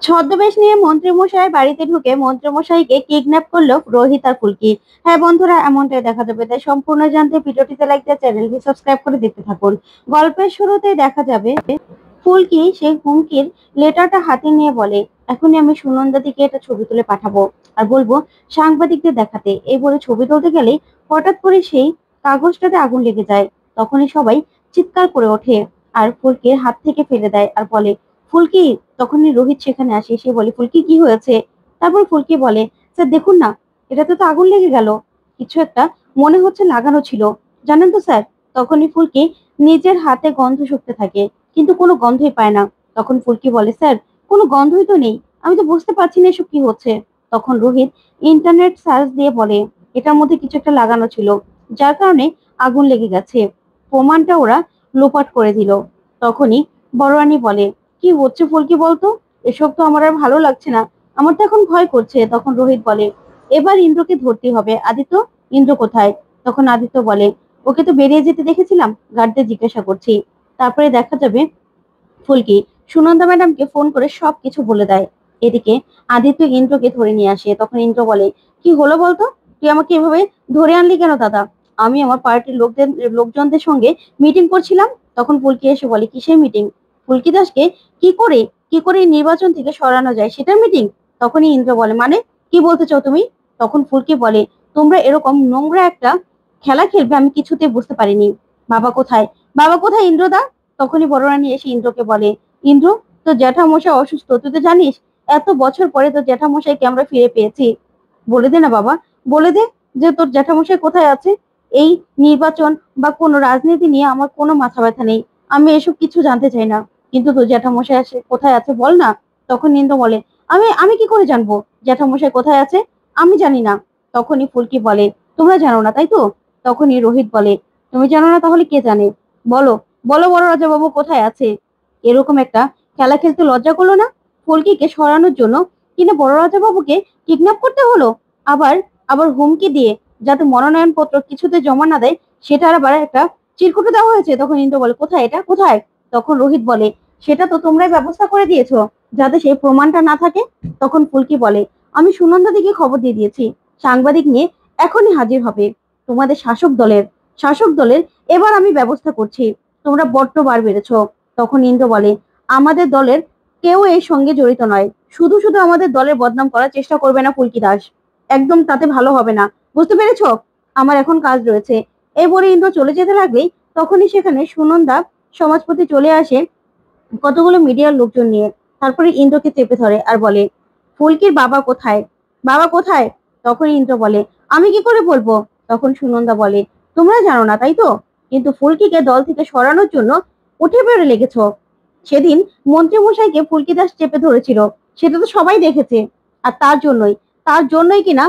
ছদ্মবেশ নিয়ে মন্ত্রীমশাই বাড়িতে ঢুকে মন্ত্রীমশাইকে কিডন্যাপ করলো রোহিত আর ফুলকি। হ্যাঁ বন্ধুরা, এমনটাই দেখা যাবে। তাই সম্পূর্ণ জানতে ভিডিওটিতে লাইক দিয়ে চ্যানেলটি সাবস্ক্রাইব করে দেখতে থাকুন। গল্পের শুরুতেই দেখা যাবে ফুলকি সেই হুমকির লেটারটা হাতে নিয়ে বলে, এখনই আমি সুনন্দা দিকে একটা ছবি তুলে পাঠাবো আর বলবো সাংবাদিকদের দেখাতে। এই বলে ছবি তুলতে গেলে হঠাৎ করে সেই কাগজটাতে আগুন লেগে যায়। তখনই সবাই চিৎকার করে ওঠে আর ফুলকির হাত থেকে ফেলে দেয় আর বলে, ফুলকি। তখনই রোহিত সেখানে আসে, সে বলে, ফুলকি কি হয়েছে? তারপর ফুলকি বলে, স্যার দেখুন না, এটাতে তো আগুন লেগে গেল। কিছু একটা মনে হচ্ছে লাগানো ছিল, জানেন তো স্যার। তখনই ফুলকি নিজের হাতে গন্ধ শুকতে থাকে, কিন্তু কোনো গন্ধই পায় না। তখন ফুলকি বলে, স্যার কোনো গন্ধই তো নেই, আমি তো বুঝতে পারছি না এসব কি হচ্ছে। তখন রোহিত ইন্টারনেট সার্চ দিয়ে বলে, এটার মধ্যে কিছু একটা লাগানো ছিল, যার কারণে আগুন লেগে গেছে। প্রমাণটা ওরা লোপাট করে দিল। তখনই বড়রানী বলে, কি হচ্ছে ফুলকি বলতো? এসব তো আমার আর ভালো লাগছে না, আমার তো এখন ভয় করছে। তখন রোহিত বলে, এবার ইন্দ্রকে ধরতে হবে। আদিত্য, ইন্দ্র কোথায়? তখন আদিত্য বলে, ওকে তো বেরিয়ে যেতে দেখেছিলাম, গার্ডদের জিজ্ঞাসা করছি। তারপরে দেখা যাবে ফুলকি সুনন্দা ম্যাডামকে ফোন করে সবকিছু বলে দেয়। এদিকে আদিত্য ইন্দ্রকে ধরে নিয়ে আসে। তখন ইন্দ্র বলে, কি হলো বলতো? তুই আমাকে এভাবে ধরে আনলি কেন দাদা? আমি আমার পার্টির লোকজনদের সঙ্গে মিটিং করছিলাম। তখন ফুলকি এসে বলে, কিসের মিটিং? ফুলকি দাসকে কি করে কি করে এই নির্বাচন থেকে সরানো যায় সেটার মিটিং? তখনই ইন্দ্র বলে, মানে কি বলতে চাও তুমি? তখন ফুলকি বলে, তোমরা এরকম নোংরা একটা খেলা খেলবে আমি কিছুতে বুঝতে পারিনি। বাবা কোথায়? বাবা কোথায় ইন্দ্রদা? তখনই বড় রানী এসে ইন্দ্রকে বলে, ইন্দ্র, তোর জ্যাঠামশাই অসুস্থ, তুই তো জানিস। এত বছর পরে তোর জ্যাঠামশাইকে আমরা ফিরে পেয়েছি। বলে দে না বাবা, বলে দে যে তোর জ্যাঠামশাই কোথায় আছে। এই নির্বাচন বা কোনো রাজনীতি নিয়ে আমার কোনো মাথা ব্যথা নেই, আমি এসব কিছু জানতে চাই না। কিন্তু তোর জ্যাঠামশাই আছে কোথায় আছে বল না। তখন ইন্দ্র বলে, আমি আমি কি করে জানবো জ্যাঠামশাই কোথায় আছে? আমি জানি না। তখনই ফুলকি বলে, তোমরা জানো না তাই তো? তখনই রোহিত বলে, তুমি জানো না তাহলে কে জানে? বলো, বলো বড় রাজা বাবু কোথায় আছে। এরকম একটা খেলা খেলতে লজ্জা করলো না? ফুলকিকে সরানোর জন্য কিনা বড় রাজা বাবুকে কিডন্যাপ করতে হলো। আবার আবার হুমকি দিয়ে যাতে মনোনয়নপত্র কিছুতে জমা না দেয় সেটার আবার একটা চিরকুটে দেওয়া হয়েছে। তখন ইন্দ্র বলে, কোথায় এটা কোথায়? তখন রোহিত বলে, সেটা তো তোমরাই ব্যবস্থা করে দিয়েছো যাতে সেই প্রমাণটা না থাকে। তখন ফুলকি বলে, আমি সুনন্দা দিকে খবর দিয়ে দিয়েছি, সাংবাদিক নিয়ে এখনই হাজির হবে। তোমাদের শাসক দলের এবার আমি ব্যবস্থা করছি। তোমরা বড্ড বার বেড়েছো। তখন ইন্দ্র বলে, আমাদের দলের কেউ এর সঙ্গে জড়িত নয়। শুধু শুধু আমাদের দলের বদনাম করার চেষ্টা করবে না ফুলকি দাস, একদম তাতে ভালো হবে না, বুঝতে পেরেছো? আমার এখন কাজ রয়েছে। এই বলে ইন্দ্র চলে যেতে লাগলেই তখনই সেখানে সুনন্দা সমাজপতি চলে আসে কতগুলো মিডিয়ার লোকজন নিয়ে। তারপরে ইন্দ্রকে চেপে ধরে আর বলে, ফুলকির বাবা কোথায়? বাবা কোথায়? তখন ইন্দ্র বলে, আমি কি করে বলবো? তখন সুনন্দা বলে, তোমরা জানো না তাই তো, কিন্তু ফুলকিকে দল থেকে সরানোর জন্য উঠে বেড়ে লেগেছ। সেদিন মন্ত্রীমশাইকে ফুলকি দাস চেপে ধরেছিল, সেটা তো সবাই দেখেছে। আর তার জন্যই কিনা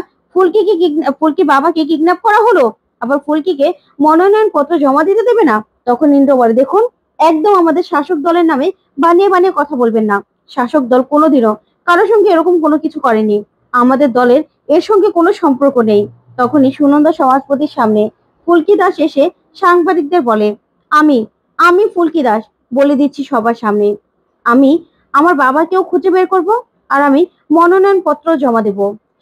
ফুলকি বাবাকে কিডন্যাপ করা হলো। আবার ফুলকিকে মনোনয়ন পত্র জমা দিতে দেবে না। তখন ইন্দ্র বলে, দেখুন, একদম আমাদের শাসক দলের নামে বানিয়ে বানিয়ে কথা বলবেন না। শাসক দল কোনোদিনও কারোর সঙ্গে এরকম কোনো কিছু করেনি। আমাদের দলের এর সঙ্গে কোনো সম্পর্ক নেই। তখনই সুনন্দা সমাজপতির সামনে ফুলকি দাস এসে সাংবাদিকদের বলে, আমি আমি ফুলকি দাস বলে দিচ্ছি সবার সামনে, আমি আমার বাবাকেও খুঁজে বের করব আর আমি মনোনয়ন পত্র জমা দেব।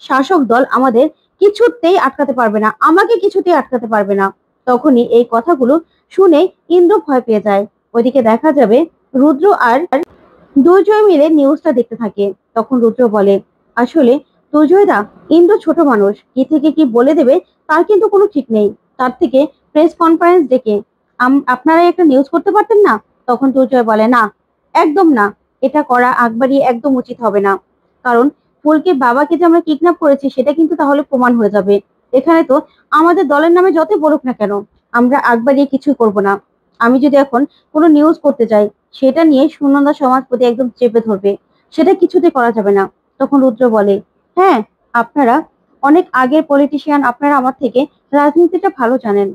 শাসক দল আমাদের কিছুতেই আটকাতে পারবে না, আমাকে কিছুতেই আটকাতে পারবে না। তখনই এই কথাগুলো শুনে ইন্দ্র ভয় পেয়ে যায়। ওইদিকে দেখা যাবে রুদ্র আর দুর্জয় মিলে নিউজটা দেখতে থাকে। তখন রুদ্র বলে, আসলে দুর্জয়দা, ইন্দ্র ছোট মানুষ, কি থেকে কি বলে দেবে তার কিন্তু কোনো ঠিক নেই। তার থেকে প্রেস কনফারেন্স ডেকে আপনারাই একটা নিউজ করতে পারতেন না। তখন দুর্জয় বলে, না, একদম না, এটা করা আকবারই একদম উচিত হবে না। কারণ ফুলকির বাবাকে যে আমরা কিডন্যাপ করেছি সেটা কিন্তু তাহলে প্রমাণ হয়ে যাবে। এখানে তো আমাদের দলের নামে যতই বলুক না কেন, আমরা আকবারিয়ে কিছুই করব না। আমি যদি এখন কোনো নিউজ করতে যাই সেটা নিয়ে সুনন্দা সমাজপতি একদম চেপে ধরবে, সেটা কিছুতে করা যাবে না। তখন রুদ্র বলে, হ্যাঁ, আপনারা অনেক আগের পলিটিশিয়ান, আপনারা আমার থেকে রাজনীতিটা ভালো জানেন,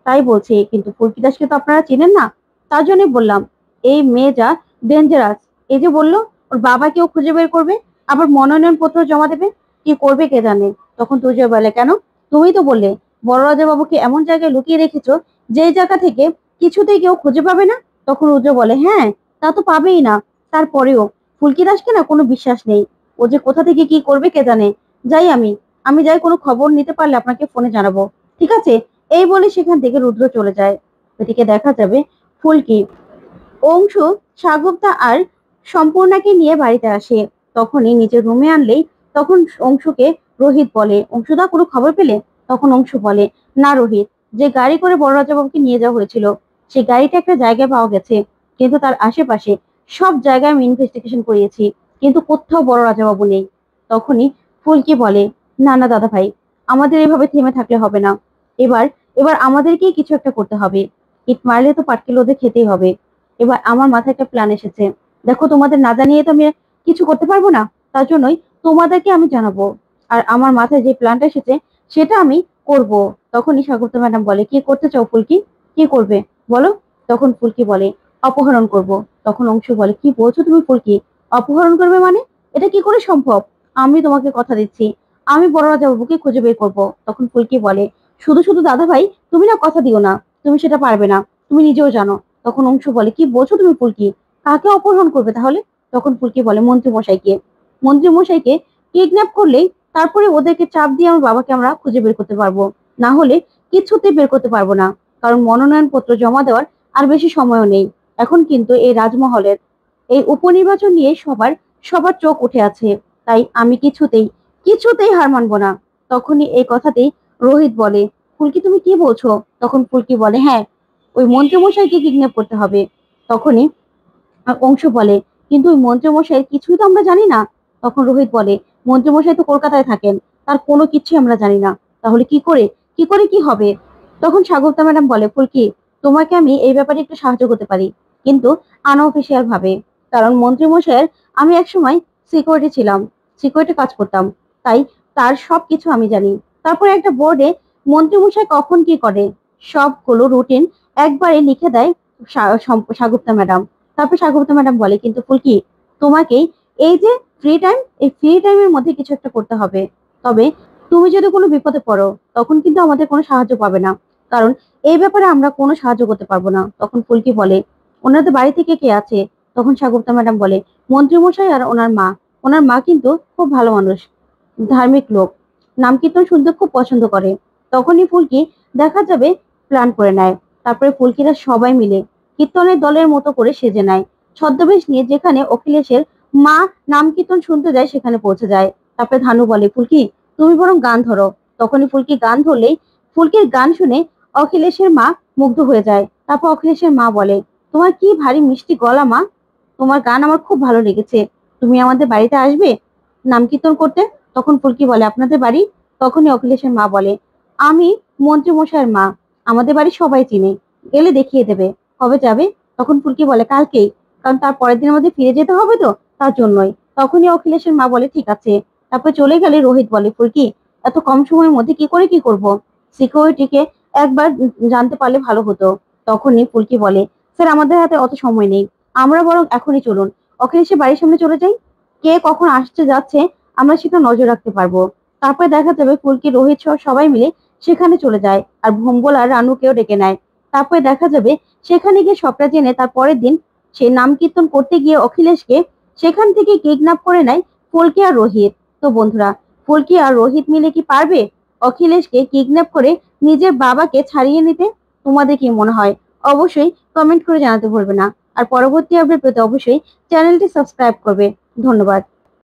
তাই বলছি। কিন্তু ফুলকি দাসকে তো আপনারা চেনেন না, তার জন্যই বললাম এই মেয়ে যা ডেঞ্জারাস। এই যে বললো ওর বাবাকেও খুঁজে বের করবে, আবার মনোনয়ন পত্র জমা দেবে, কি করবে কে জানে। তখন তুজয় বলে, কেন? তুমি তো বললে বড় রাজা বাবুকে এমন জায়গায় লুকিয়ে রেখেছো যে জায়গা থেকে কিছুতেই কেউ খুঁজে পাবে না। তখন রুদ্র বলে, হ্যাঁ, তা তো পাবেই না। তারপরেও ফুলকি দাসকে না কোনো বিশ্বাস নেই। ও যে কোথা থেকে কি করবে কে জানে। যাই আমি যাই, কোনো খবর নিতে পারলে আপনাকে ফোনে জানাবো। ঠিক আছে? এই বলে সেখান থেকে রুদ্র চলে যায়। এদিকে দেখা যাবে ফুলকি, অংশু, সাগরদা আর সম্পূর্ণাকে নিয়ে বাড়িতে আসে। তখনই নিজের রুমে আনলেই তখন অংশুকে রোহিত বলে, অংশুদা কোনো খবর পেলে? তখন অংশু বলে, না রোহিত, যে গাড়ি করে বড় রাজাবাবুকে নিয়ে যাওয়া হয়েছিল সেই গাড়িটা একটা জায়গায় পাওয়া গেছে, কিন্তু তার আশেপাশে সব জায়গায় আমি ইনভেস্টিগেশন করিয়েছি, কিন্তু কোথাও বড় রাজাবাবু নেই। তখনই ফুলকি বলে, না না দাদা ভাই, আমাদের এভাবে থেমে থাকলে হবে না। এবার এবার আমাদেরকেই কিছু একটা করতে হবে। ইট মারলে তো পাটকেল ওদের খেতেই হবে। এবার আমার মাথায় একটা প্ল্যান এসেছে। দেখো, তোমাদের না জানিয়ে তো আমি কিছু করতে পারবো না, তার জন্যই তোমাদেরকে আমি জানাবো। আর আমার মাথায় যে প্ল্যানটা এসেছে সেটা আমি করব। তখনই স্বাগত ম্যাডাম বলে, কি করতে চাও ফুলকি? কি করবে বলো? তখন ফুলকি বলে, অপহরণ করব। তখন অংশু বলে, কি বলছো তুমি ফুলকি? অপহরণ করবে মানে? এটা কি করে সম্ভব? আমি তোমাকে কথা দিচ্ছি, আমি বড় রাজাবাবুকে খুঁজে বের করব। তখন ফুলকি বলে, শুধু শুধু দাদা ভাই, তুমি না কথা দিও না, তুমি সেটা পারবে না, তুমি নিজেও জানো। তখন অংশু বলে, কি বলছো তুমি ফুলকি? কাকে অপহরণ করবে তাহলে? তখন ফুলকি বলে, মন্ত্রী মশাইকে। মন্ত্রী মশাইকে কিডন্যাপ করলেই তারপরে ওদেরকে চাপ দিয়ে আমার বাবাকে আমরা খুঁজে বের করতে পারবো। না হলে কিছুতেই বের করতে পারবো না, কারণ মনোনয়ন পত্র জমা দেওয়ার আর বেশি সময়ও নেই। এখন কিন্তু এই রাজমহলের এই উপনির্বাচন নিয়ে সবার সবার চোখ উঠে আছে। তাই আমি কিছুতেই কিছুতেই হার মানবো না। তখনই এই কথাতেই রোহিত বলে, ফুলকি তুমি কি বলছো? তখন ফুলকি বলে, হ্যাঁ, ওই মন্ত্রীমশাইকে কিডন্যাপ করতে হবে। তখনই অংশ বলে, কিন্তু ওই মন্ত্রীমশাইয়ের কিছুই তো আমরা জানি না। তখন রোহিত বলে, মন্ত্রীমশাই তো কলকাতায় থাকেন, তার কোনো কিছুই আমরা জানি না, তাহলে কি করে কি হবে? তখন স্বাগতা ম্যাডাম বলে, ফুলকি, তোমাকে আমি এই ব্যাপারে একটু সাহায্য করতে পারি, কিন্তু আনঅফিসিয়াল ভাবে। কারণ মন্ত্রীমশাইয়ের আমি একসময় সিকিউরিটি ছিলাম, সিকিউরিটি কাজ করতাম, তাই তার সবকিছু আমি জানি। তারপরে একটা বোর্ডে মন্ত্রীমশাই কখন কি করে সবগুলো রুটিন একবারে লিখে দেয় স্বাগতা ম্যাডাম। তারপর স্বাগতা ম্যাডাম বলে, কিন্তু ফুলকি, তোমাকেই এই যে ফ্রি টাইম, এই ফ্রি টাইমের মধ্যে কিছু একটা করতে হবে। তবে তুমি যদি কোনো বিপদে পড়ো তখন কিন্তু আমাদের কোনো সাহায্য পাবে না, কারণ এই ব্যাপারে আমরা কোনো সাহায্য করতে পারবো না। তখন ফুলকি বলে, ওনাদের বাড়ি থেকে কে আছে? তখন স্বাগতা ম্যাডাম বলে, মন্ত্রীমশাই আর ওনার মা। ওনার মা কিন্তু খুব ভালো মানুষ, ধার্মিক লোক, নাম কীর্তন শুনতে খুব পছন্দ করে। তখনই ফুলকি দেখা যাবে প্ল্যান করে নেয়। তারপরে ফুলকিরা সবাই মিলে কীর্তনের দলের মতো করে সেজে নেয়, ছদ্মবেশ নিয়ে যেখানে অখিলেশের মা নাম কীর্তন শুনতে যায় সেখানে পৌঁছে যায়। তারপরে ধানু বলে, ফুলকি তুমি বরং গান ধরো। তখনই ফুলকি গান ধরলেই ফুলকির গান শুনে অখিলেশের মা মুগ্ধ হয়ে যায়। তারপর অখিলেশের মা বলে, তোমার কি ভারী মিষ্টি গলা মা, তোমার গান আমার খুব ভালো লেগেছে, তুমি আমাদের বাড়িতে আসবে নাম কীর্তন করতে? তখন ফুলকি বলে, আপনাদের বাড়ি? তখনই অখিলেশের মা বলে, আমি মন্ত্রী মশাইয়ের মা, আমাদের বাড়ি সবাই চিনে, গেলে দেখিয়ে দেবে। কবে যাবে? তখন ফুলকি বলে, কালকেই, কারণ তার পরের দিনের মধ্যে ফিরে যেতে হবে তো, তার জন্যই। তখনই অখিলেশের মা বলে, ঠিক আছে। তারপর চলে গেলে রোহিত বলে, ফুলকি, এত কম সময়ের মধ্যে কি করে কি করব? সিকিউরিটিকে একবার জানতে পারলে ভালো হতো। তখনই ফুলকি বলে, স্যার আমাদের হাতে অত সময় নেই, আমরা বরং এখনই চলুন, অখিলেশের বাড়ির সামনে চলে যাই, কে কখন আসছে যাচ্ছে আমরা সেটা নজর রাখতে পারবো। তারপরে দেখা যাবে ফুলকি রোহিত সহ সবাই মিলে সেখানে চলে যায় আর ভোম্বল আর রানুকেও ডেকে নেয়। তারপরে দেখা যাবে সেখানে গিয়ে সবটা জেনে তার পরের দিন সে নাম কীর্তন করতে গিয়ে অখিলেশকে সেখান থেকে কিডন্যাপ করে নেয় ফুলকি আর রোহিত। তো বন্ধুরা, ফুলকি আর রোহিত মিলে কি পারবে অখিলেশকে কিডন্যাপ করে নিজের বাবাকে ছাড়িয়ে নিতে? তোমাদের কি মনে হয়? অবশ্যই কমেন্ট করে জানাতে ভুলবে না। আর পরবর্তী আপডেট পেতে অবশ্যই চ্যানেলটি সাবস্ক্রাইব করবে। ধন্যবাদ।